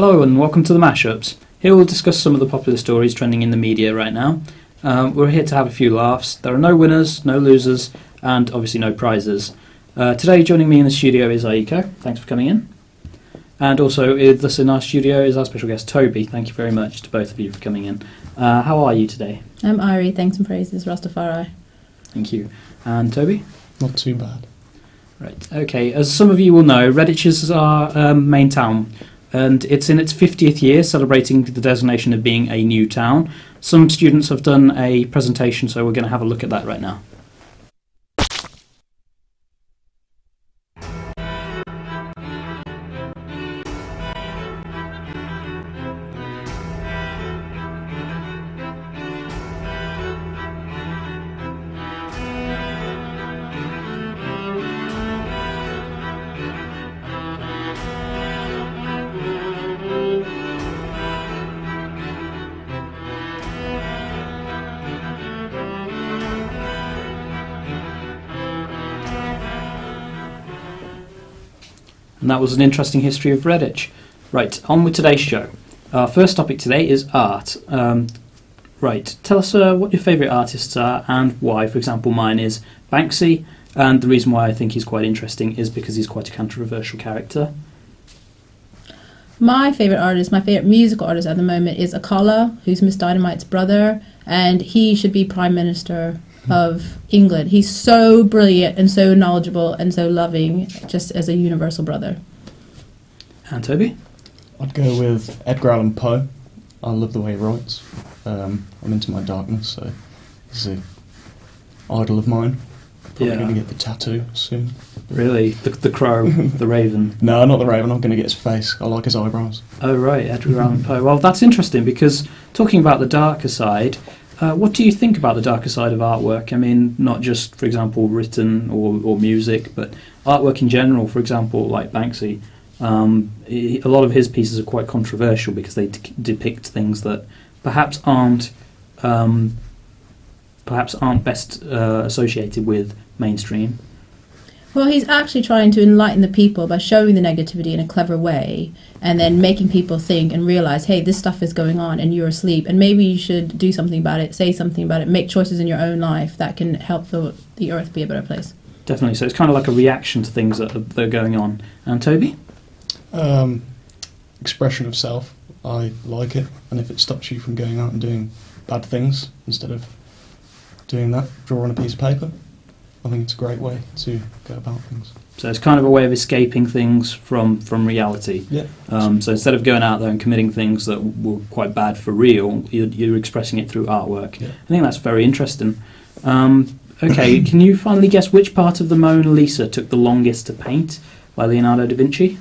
Hello and welcome to the Mashups. Here we'll discuss some of the popular stories trending in the media right now. We're here to have a few laughs. There are no winners, no losers, and obviously no prizes. Today joining me in the studio is Aiko. Thanks for coming in. And also with us in our studio is our special guest Toby. Thank you very much to both of you for coming in. How are you today? I'm Irie, thanks and praises, Ras Tafari. Thank you. And Toby? Not too bad. Right, okay. As some of you will know, Redditch is our main town, and it's in its 50th year, celebrating the designation of being a new town. Some students have done a presentation, so we're going to have a look at that right now. And that was an interesting history of Redditch. Right, on with today's show. Our first topic today is art. Right, tell us what your favourite artists are and why. For example, mine is Banksy, and the reason why I think he's quite interesting is because he's quite a controversial character. My favourite musical artist at the moment is Akala, who's Miss Dynamite's brother, and he should be Prime Minister of England. He's so brilliant and so knowledgeable and so loving, just as a universal brother. And Toby? I'd go with Edgar Allan Poe. I love the way he writes. I'm into my darkness, so he's an idol of mine. Probably going to get the tattoo soon. Really? The crow, the raven? No, not the raven. I'm going to get his face. I like his eyebrows. Oh, right, Edgar Allan Poe. Well, that's interesting, because talking about the darker side, what do you think about the darker side of artwork? I mean, not just, for example, written or music, but artwork in general. For example, like Banksy, a lot of his pieces are quite controversial because they depict things that perhaps aren't best associated with mainstream. Well, he's actually trying to enlighten the people by showing the negativity in a clever way and then making people think and realise, hey, this stuff is going on and you're asleep and maybe you should do something about it, say something about it, make choices in your own life that can help the earth be a better place. Definitely. So it's kind of like a reaction to things that are going on. And Toby? Expression of self. I like it, and if it stops you from going out and doing bad things instead of doing that, draw on a piece of paper, I think it's a great way to go about things. So it's kind of a way of escaping things from reality. Yeah. So instead of going out there and committing things that were quite bad for real, you're expressing it through artwork. Yeah. I think that's very interesting. Okay, can you finally guess which part of the Mona Lisa took the longest to paint by Leonardo da Vinci?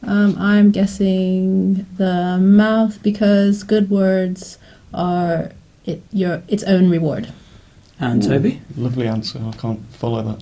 I'm guessing the mouth, because good words are its own reward. And Toby? Lovely answer. I can't follow that.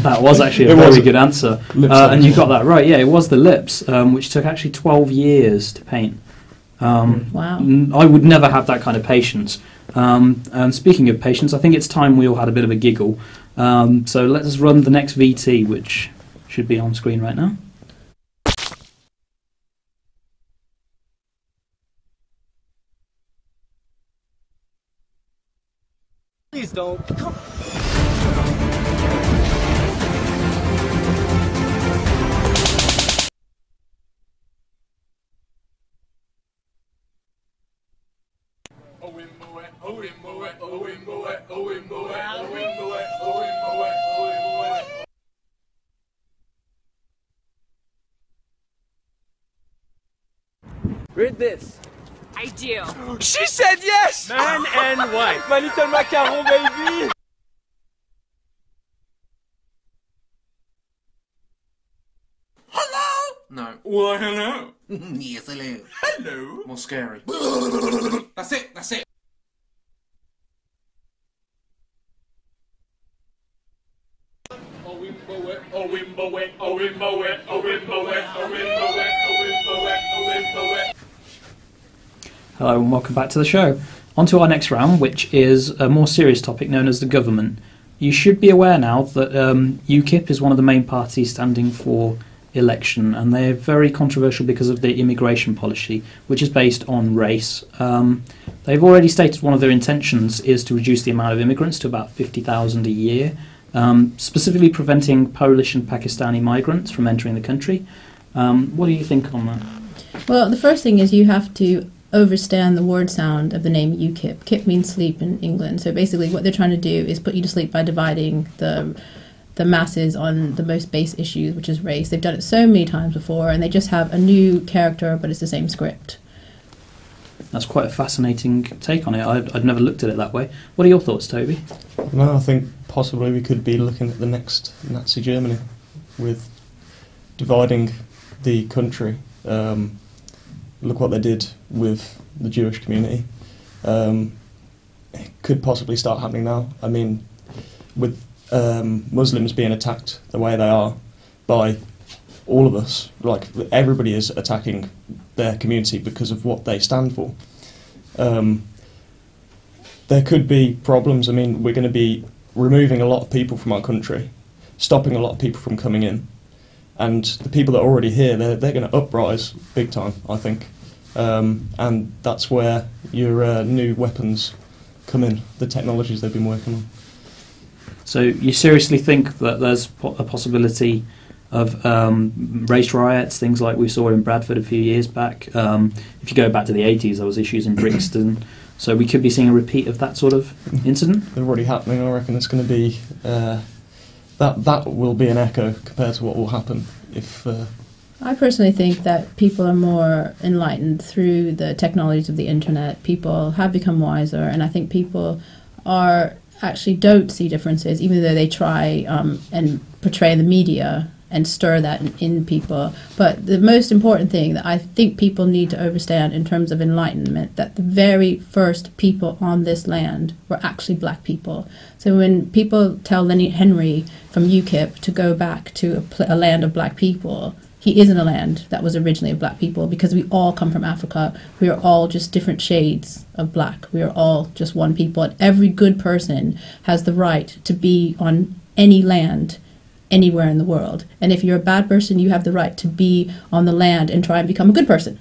That was actually a very good answer. And you got that right. Yeah, it was the lips, which took actually 12 years to paint. Wow. I would never have that kind of patience. And speaking of patience, I think it's time we all had a bit of a giggle. So let us run the next VT, which should be on screen right now. Please don't. Come. Read this. I do. She said yes! Man and wife. My little macaron baby! Hello? No. Why hello? Yes, hello. Hello? More scary. That's it, that's it. Hello and welcome back to the show. On to our next round, which is a more serious topic known as the government. You should be aware now that UKIP is one of the main parties standing for election, and they're very controversial because of their immigration policy, which is based on race. They've already stated one of their intentions is to reduce the amount of immigrants to about 50,000 a year, specifically preventing Polish and Pakistani migrants from entering the country. What do you think on that? Well, the first thing is you have to understand the word sound of the name UKIP. KIP means sleep in England. So basically what they're trying to do is put you to sleep by dividing the masses on the most base issues, which is race. They've done it so many times before, and they just have a new character, but it's the same script. That's quite a fascinating take on it. I'd never looked at it that way. What are your thoughts, Toby? No, I think possibly we could be looking at the next Nazi Germany with dividing the country. Look what they did with the Jewish community. It could possibly start happening now. I mean, with Muslims being attacked the way they are by all of us, like everybody is attacking their community because of what they stand for. There could be problems. I mean, we're going to be removing a lot of people from our country, stopping a lot of people from coming in, and the people that are already here, they're going to uprise big time, I think. And that's where your new weapons come in, the technologies they've been working on. So you seriously think that there's a possibility of race riots, things like we saw in Bradford a few years back? If you go back to the 80s, there was issues in Brixton. So we could be seeing a repeat of that sort of incident? They're already happening. I reckon it's going to be... that will be an echo compared to what will happen if... I personally think that people are more enlightened through the technologies of the internet. People have become wiser, and I think people actually don't see differences, even though they try and portray the media and stir that in people. But the most important thing that I think people need to understand in terms of enlightenment, that the very first people on this land were actually black people. So when people tell Lenny Henry from UKIP to go back to a land of black people, he is in a land that was originally of black people, because we all come from Africa. We are all just different shades of black. We are all just one people. And every good person has the right to be on any land anywhere in the world. And if you're a bad person, you have the right to be on the land and try and become a good person.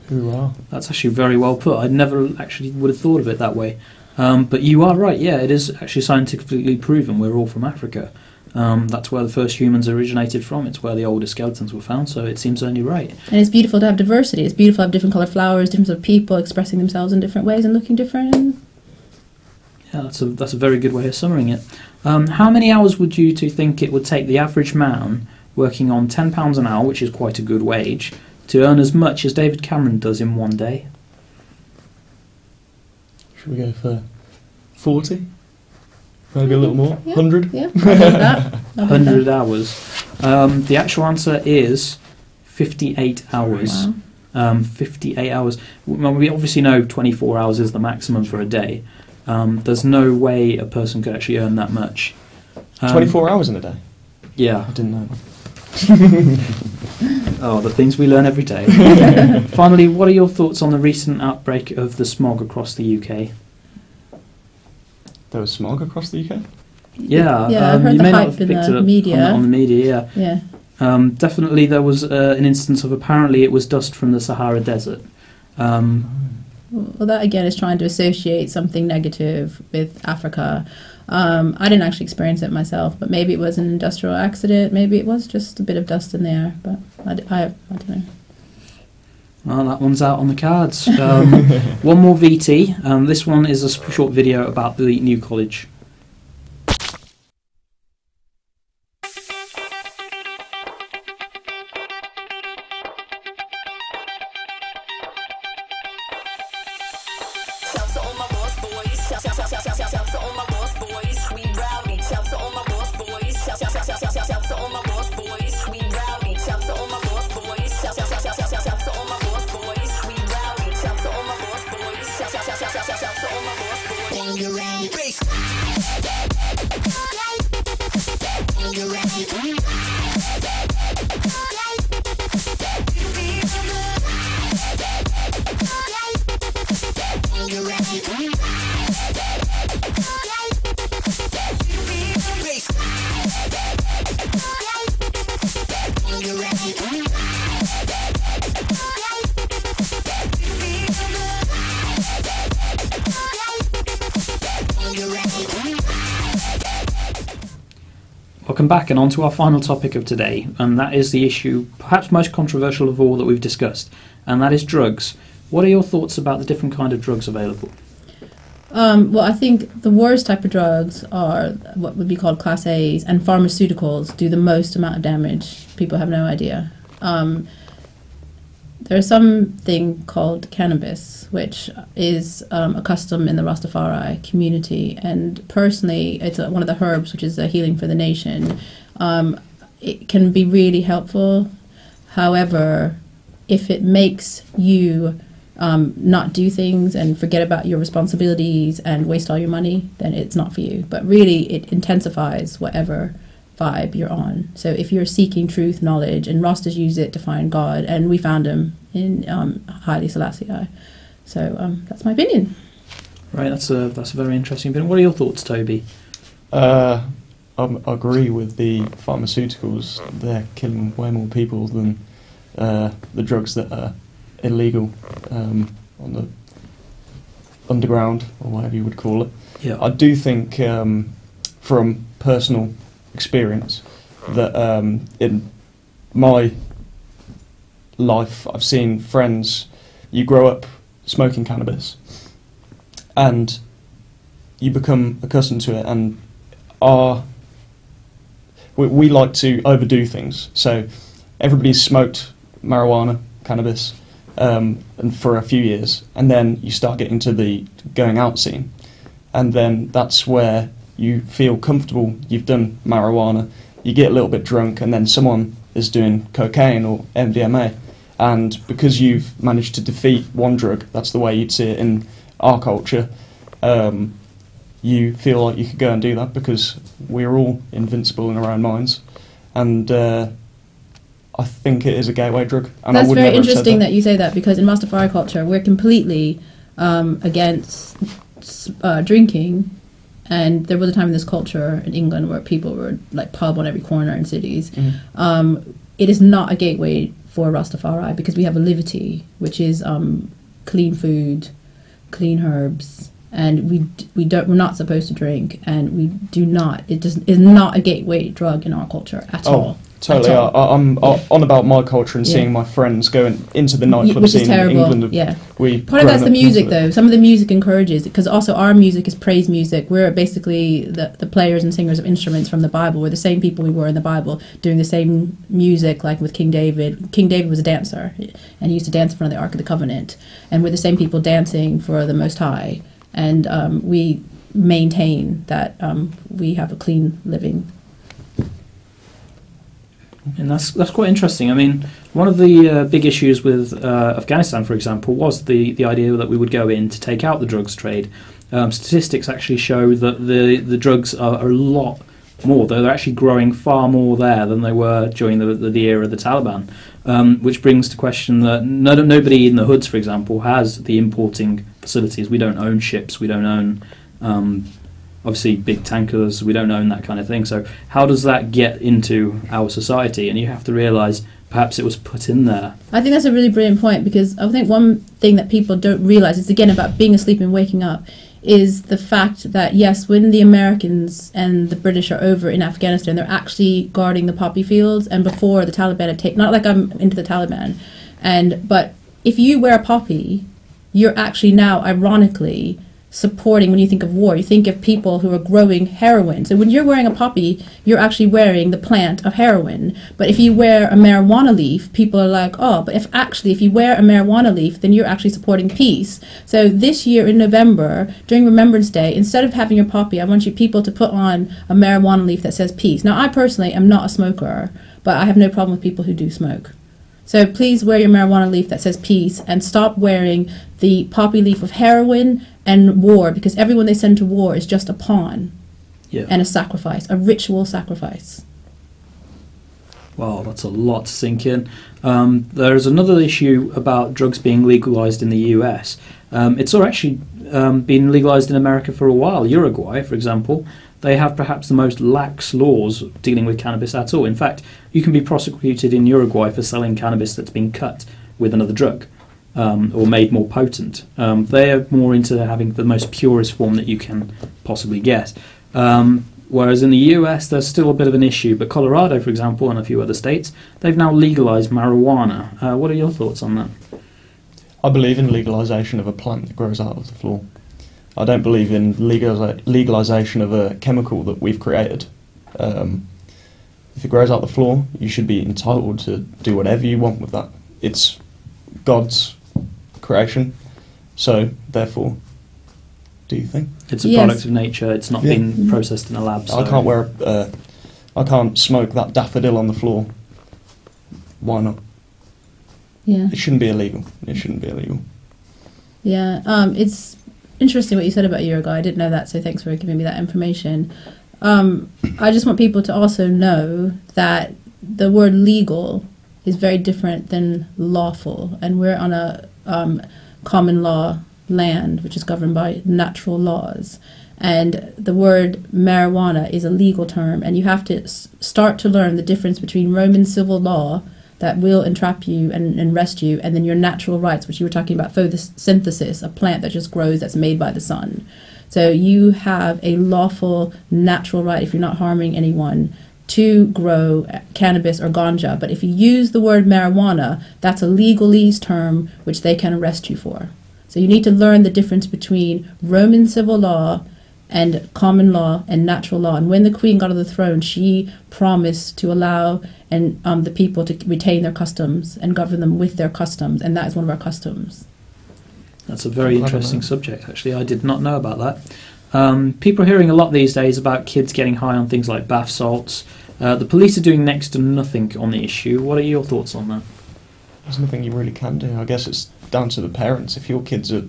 Hoorah. That's actually very well put. I never actually would have thought of it that way. But you are right, yeah, it is actually scientifically proven we're all from Africa. That's where the first humans originated from. It's where the oldest skeletons were found, so it seems only right. And it's beautiful to have diversity. It's beautiful to have different coloured flowers, different sort of people expressing themselves in different ways and looking different. Yeah, that's a very good way of summarizing it. How many hours would you two think it would take the average man working on £10 an hour, which is quite a good wage, to earn as much as David Cameron does in one day? Should we go for 40? Maybe a little more? Yeah. 100? Yeah, I'll do that. 100 hours. The actual answer is 58 hours. Wow. 58 hours. Well, we obviously know 24 hours is the maximum for a day. There's no way a person could actually earn that much. 24 hours in a day? Yeah. I didn't know. Oh, the things we learn every day. Finally, what are your thoughts on the recent outbreak of the smog across the UK? There was smog across the UK? Yeah, I've heard you the may not hype have in picked the it up media. on the media, Yeah. definitely there was an instance of apparently it was dust from the Sahara Desert. Well, that again is trying to associate something negative with Africa. I didn't actually experience it myself, but maybe it was an industrial accident. Maybe it was just a bit of dust in the air, but I don't know. Well, that one's out on the cards. One more VT. This one is a short video about the new college. Shouts to all my lost boys. Shouts to all my lost boys. We rowdy. Shouts to all my lost boys. Shouts to all my lost boys. We rowdy. Shouts to all my lost boys. Shouts to all my lost boys. We rowdy. Shouts to all my lost boys. Shouts to all my lost boys. When you're ready, bass. When you're ready, when you're ready, bass. When you're ready. Welcome back, and on to our final topic of today, and that is the issue perhaps most controversial of all that we've discussed, and that is drugs. What are your thoughts about the different kind of drugs available? Well, I think the worst type of drugs are what would be called Class A's, and pharmaceuticals do the most amount of damage. People have no idea. There's something called cannabis, which is a custom in the Ras Tafari community, and personally, it's one of the herbs which is a healing for the nation. It can be really helpful. However, if it makes you not do things and forget about your responsibilities and waste all your money, then it's not for you. But really, it intensifies whatever vibe you're on. So if you're seeking truth, knowledge, and Rastas use it to find God, and we found him in Haile Selassie. So that's my opinion. Right, that's a very interesting opinion. What are your thoughts, Toby? I agree with the pharmaceuticals. They're killing way more people than the drugs that are illegal on the underground, or whatever you would call it. Yeah. I do think, from personal experience, that in my life I've seen friends, you grow up smoking cannabis and you become accustomed to it, and we like to overdo things. So everybody's smoked marijuana, cannabis, and for a few years, and then you start getting to the going out scene, and then that's where you feel comfortable. You've done marijuana, you get a little bit drunk, and then someone is doing cocaine or MDMA, and because you've managed to defeat one drug, that's the way you'd see it in our culture, you feel like you could go and do that because we're all invincible in our own minds, and I think it is a gateway drug. And That's I would very never have said interesting that you say that, because in Rastafari culture, we're completely against drinking. And there was a time in this culture in England where people were like pub on every corner in cities. Mm-hmm. It is not a gateway for Rastafari because we have a livity, which is clean food, clean herbs, and we're not supposed to drink, and we do not. It just is not a gateway drug in our culture at all. Totally. I'm on about my culture and seeing my friends going into the nightclub which scene is terrible. in England. Part of that's the music, though. Some of the music encourages, because also our music is praise music. We're basically the players and singers of instruments from the Bible. We're the same people we were in the Bible, doing the same music, like with King David. King David was a dancer, and he used to dance in front of the Ark of the Covenant. And we're the same people dancing for the Most High. And we maintain that we have a clean living. And that's quite interesting. I mean, one of the big issues with Afghanistan, for example, was the idea that we would go in to take out the drugs trade. Statistics actually show that the drugs are a lot more, though they're actually growing far more there than they were during the era of the Taliban, which brings to question that nobody in the hoods, for example, has the importing facilities. We don't own ships, we don't own obviously big tankers, we don't own that kind of thing. So how does that get into our society? And you have to realise perhaps it was put in there. I think that's a really brilliant point, because I think one thing that people don't realise, is again about being asleep and waking up, is the fact that yes, when the Americans and the British are over in Afghanistan, they're actually guarding the poppy fields, and before the Taliban had taken, not like I'm into the Taliban, but if you wear a poppy, you're actually now ironically supporting, when you think of war, you think of people who are growing heroin. So when you're wearing a poppy, you're actually wearing the plant of heroin. But if you wear a marijuana leaf, people are like, oh, but if you wear a marijuana leaf, then you're actually supporting peace. So this year in November, during Remembrance Day, instead of having your poppy, I want you people to put on a marijuana leaf that says peace. Now, I personally am not a smoker, but I have no problem with people who do smoke. So please wear your marijuana leaf that says peace, and stop wearing the poppy leaf of heroin and war, because everyone they send to war is just a pawn and a sacrifice, a ritual sacrifice. Wow, that's a lot to sink in. There's another issue about drugs being legalised in the US. It's actually been legalised in America for a while. Uruguay, for example, they have perhaps the most lax laws dealing with cannabis at all. In fact, you can be prosecuted in Uruguay for selling cannabis that's been cut with another drug or made more potent. They are more into having the most purest form that you can possibly get. Whereas in the US, there's still a bit of an issue. But Colorado, for example, and a few other states, they've now legalized marijuana. What are your thoughts on that? I believe in legalisation of a plant that grows out of the floor. I don't believe in legalisation of a chemical that we've created. If it grows out the floor, you should be entitled to do whatever you want with that. It's God's creation, so therefore, do you think? It's a Yes. product of nature. It's not been processed in a lab. So. I can't smoke that daffodil on the floor. Why not? Yeah. It shouldn't be illegal. It shouldn't be illegal. Yeah, it's interesting what you said about Uruguay. I didn't know that, so thanks for giving me that information. I just want people to also know that the word legal is very different than lawful, and we're on a common law land, which is governed by natural laws. And the word marijuana is a legal term, and you have to start to learn the difference between Roman civil law that will entrap you and arrest you, and then your natural rights, which you were talking about, photosynthesis, a plant that just grows that's made by the sun. So you have a lawful natural right, if you're not harming anyone, to grow cannabis or ganja. But if you use the word marijuana, that's a legalese term which they can arrest you for. So you need to learn the difference between Roman civil law and common law and natural law. And when the Queen got on the throne, she promised to allow the people to retain their customs and govern them with their customs, and that is one of our customs. That's a very interesting subject, actually. I did not know about that. People are hearing a lot these days about kids getting high on things like bath salts. The police are doing next to nothing on the issue. What are your thoughts on that? There's nothing you really can do. I guess it's down to the parents. If your kids are,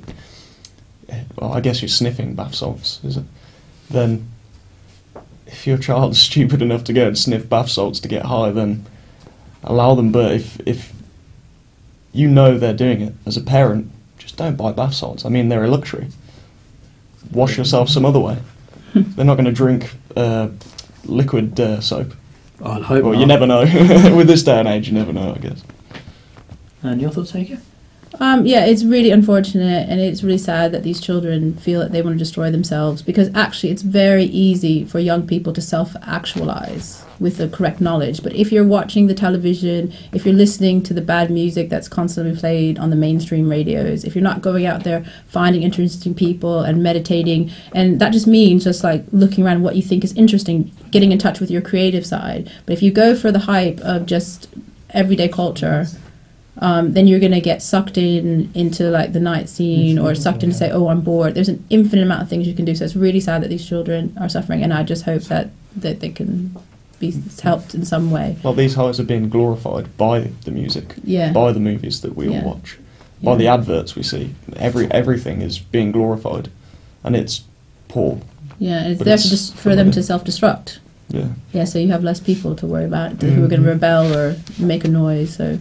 well, I guess you're sniffing bath salts, is it? Then, if your child's stupid enough to go and sniff bath salts to get high, then allow them. But if you know they're doing it as a parent, just don't buy bath salts. I mean, they're a luxury. Wash yourself some other way. They're not going to drink liquid soap. Oh, I hope Well, not. you never know. With this day and age, you never know, I guess. And your thoughts, Heike? Yeah, it's really unfortunate, and it's really sad that these children feel that they want to destroy themselves, because actually it's very easy for young people to self-actualize with the correct knowledge. But if you're watching the television, if you're listening to the bad music that's constantly played on the mainstream radios, if you're not going out there finding interesting people and meditating, and that just means just like looking around what you think is interesting, getting in touch with your creative side. But if you go for the hype of just everyday culture, then you're going to get sucked into like the night scene, or sucked into say, oh, I'm bored. There's an infinite amount of things you can do. So it's really sad that these children are suffering, and I just hope that they can be helped in some way. Well, these highs are being glorified by the music, Yeah. by the movies that we all watch, by the adverts we see. Everything is being glorified, and it's poor. Yeah, and it's But there it's for them to self-destruct. Yeah. Yeah, so you have less people to worry about who are going to rebel or make a noise. So.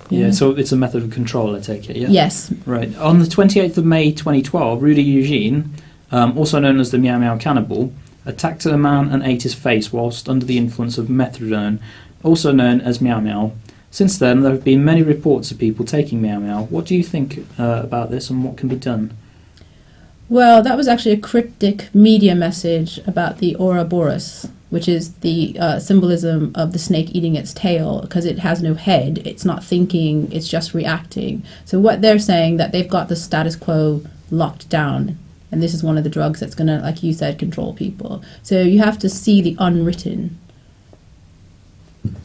Yeah, so it's a method of control, I take it, yeah? Yes. Right. On the 28th of May 2012, Rudy Eugene, also known as the Meow Meow Cannibal, attacked a man and ate his face whilst under the influence of methadone, also known as Meow Meow. Since then, there have been many reports of people taking Meow Meow. What do you think about this, and what can be done? Well, that was actually a cryptic media message about the Ouroboros, which is the symbolism of the snake eating its tail, because it has no head, it's not thinking, it's just reacting. So what they're saying, that they've got the status quo locked down, and this is one of the drugs that's going to, like you said, control people. So you have to see the unwritten.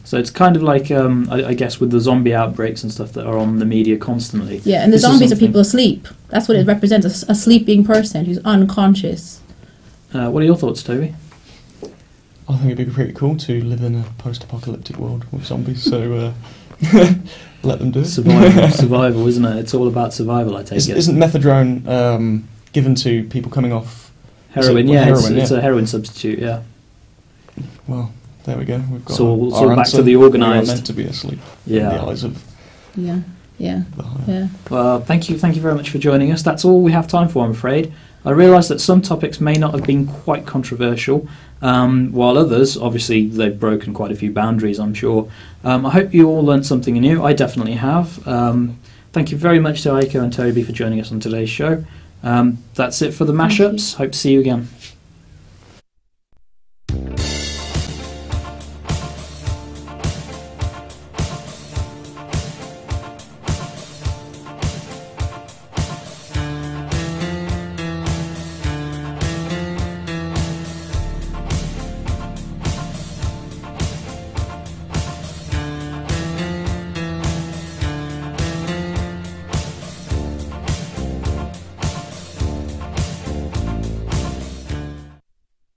So it's kind of like, I guess, with the zombie outbreaks and stuff that are on the media constantly. Yeah, and the This is zombies are something- people asleep. That's what it represents, a sleeping person who's unconscious. What are your thoughts, Toby? I think it'd be pretty cool to live in a post-apocalyptic world with zombies, so let them do it. Survival, isn't it? It's all about survival, I take it. Isn't methadone given to people coming off Heroin, is it- yeah, heroin, it's a heroin substitute, yeah. Well, there we go. We've got So our back answer. to the organised. We are meant to be asleep Yeah. in the eyes of Yeah, yeah, the higher. yeah. Well, thank you very much for joining us. That's all we have time for, I'm afraid. I realise that some topics may not have been quite controversial, while others, obviously, they've broken quite a few boundaries, I'm sure. I hope you all learnt something new. I definitely have. Thank you very much to Aiko and Toby for joining us on today's show. That's it for the mashups. Hope to see you again.